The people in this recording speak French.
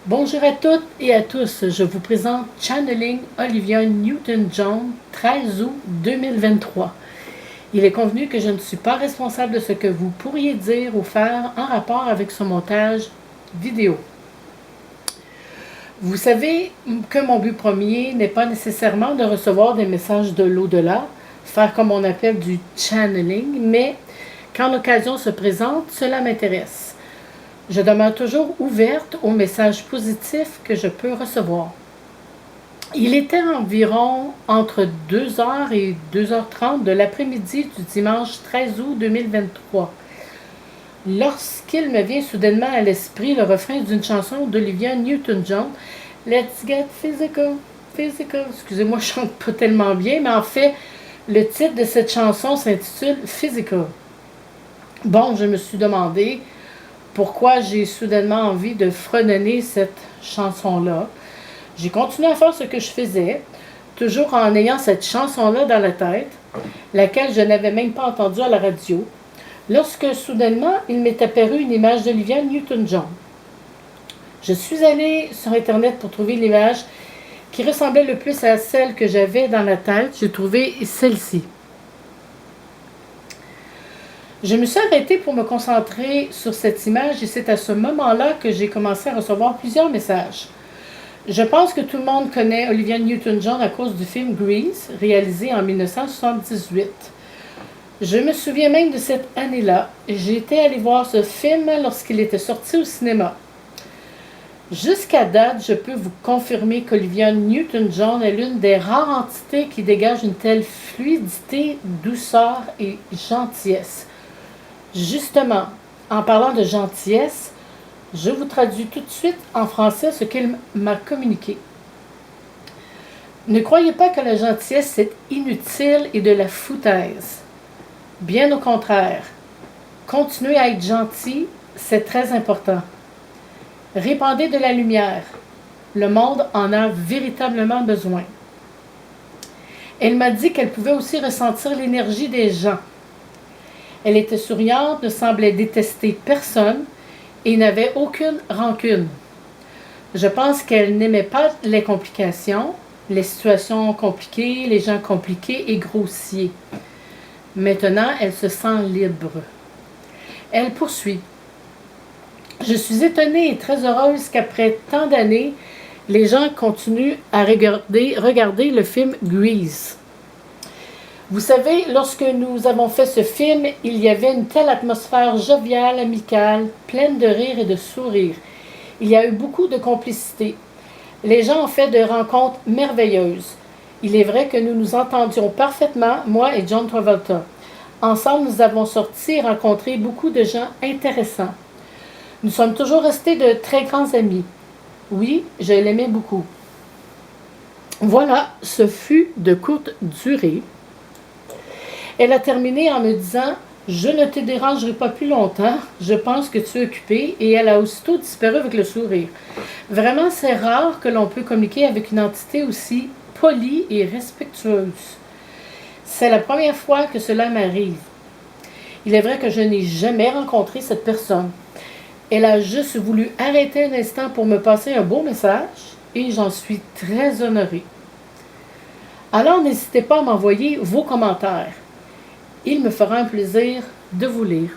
Bonjour à toutes et à tous, je vous présente Channeling Olivia Newton-John, 13 août 2023. Il est convenu que je ne suis pas responsable de ce que vous pourriez dire ou faire en rapport avec ce montage vidéo. Vous savez que mon but premier n'est pas nécessairement de recevoir des messages de l'au-delà, faire comme on appelle du channeling, mais quand l'occasion se présente, cela m'intéresse. Je demeure toujours ouverte aux messages positifs que je peux recevoir. Il était environ entre 2h et 2h30 de l'après-midi du dimanche 13 août 2023, lorsqu'il me vient soudainement à l'esprit le refrain d'une chanson d'Olivia Newton-John, « Let's get physical, physical ». Excusez-moi, je chante pas tellement bien, mais en fait, le titre de cette chanson s'intitule « Physical ». Bon, je me suis demandé pourquoi j'ai soudainement envie de fredonner cette chanson-là. J'ai continué à faire ce que je faisais, toujours en ayant cette chanson-là dans la tête, laquelle je n'avais même pas entendue à la radio, lorsque soudainement, il m'est apparu une image d'Olivia Newton-John. Je suis allée sur Internet pour trouver l'image qui ressemblait le plus à celle que j'avais dans la tête. J'ai trouvé celle-ci. Je me suis arrêtée pour me concentrer sur cette image et c'est à ce moment-là que j'ai commencé à recevoir plusieurs messages. Je pense que tout le monde connaît Olivia Newton-John à cause du film Grease, réalisé en 1978. Je me souviens même de cette année-là. J'étais allée voir ce film lorsqu'il était sorti au cinéma. Jusqu'à date, je peux vous confirmer qu'Olivia Newton-John est l'une des rares entités qui dégage une telle fluidité, douceur et gentillesse. Justement, en parlant de gentillesse, je vous traduis tout de suite en français ce qu'il m'a communiqué. Ne croyez pas que la gentillesse est inutile et de la foutaise. Bien au contraire, continuez à être gentil, c'est très important. Répandez de la lumière. Le monde en a véritablement besoin. Elle m'a dit qu'elle pouvait aussi ressentir l'énergie des gens. Elle était souriante, ne semblait détester personne et n'avait aucune rancune. Je pense qu'elle n'aimait pas les complications, les situations compliquées, les gens compliqués et grossiers. Maintenant, elle se sent libre. Elle poursuit. Je suis étonnée et très heureuse qu'après tant d'années, les gens continuent à regarder le film Grease. Vous savez, lorsque nous avons fait ce film, il y avait une telle atmosphère joviale, amicale, pleine de rire et de sourires. Il y a eu beaucoup de complicité. Les gens ont fait de rencontres merveilleuses. Il est vrai que nous nous entendions parfaitement, moi et John Travolta. Ensemble, nous avons sorti et rencontré beaucoup de gens intéressants. Nous sommes toujours restés de très grands amis. Oui, je l'aimais beaucoup. Voilà, ce fut de courte durée. Elle a terminé en me disant « Je ne te dérangerai pas plus longtemps, je pense que tu es occupée » et elle a aussitôt disparu avec le sourire. Vraiment, c'est rare que l'on peut communiquer avec une entité aussi polie et respectueuse. C'est la première fois que cela m'arrive. Il est vrai que je n'ai jamais rencontré cette personne. Elle a juste voulu arrêter un instant pour me passer un beau message et j'en suis très honorée. Alors, n'hésitez pas à m'envoyer vos commentaires. Il me fera un plaisir de vous lire.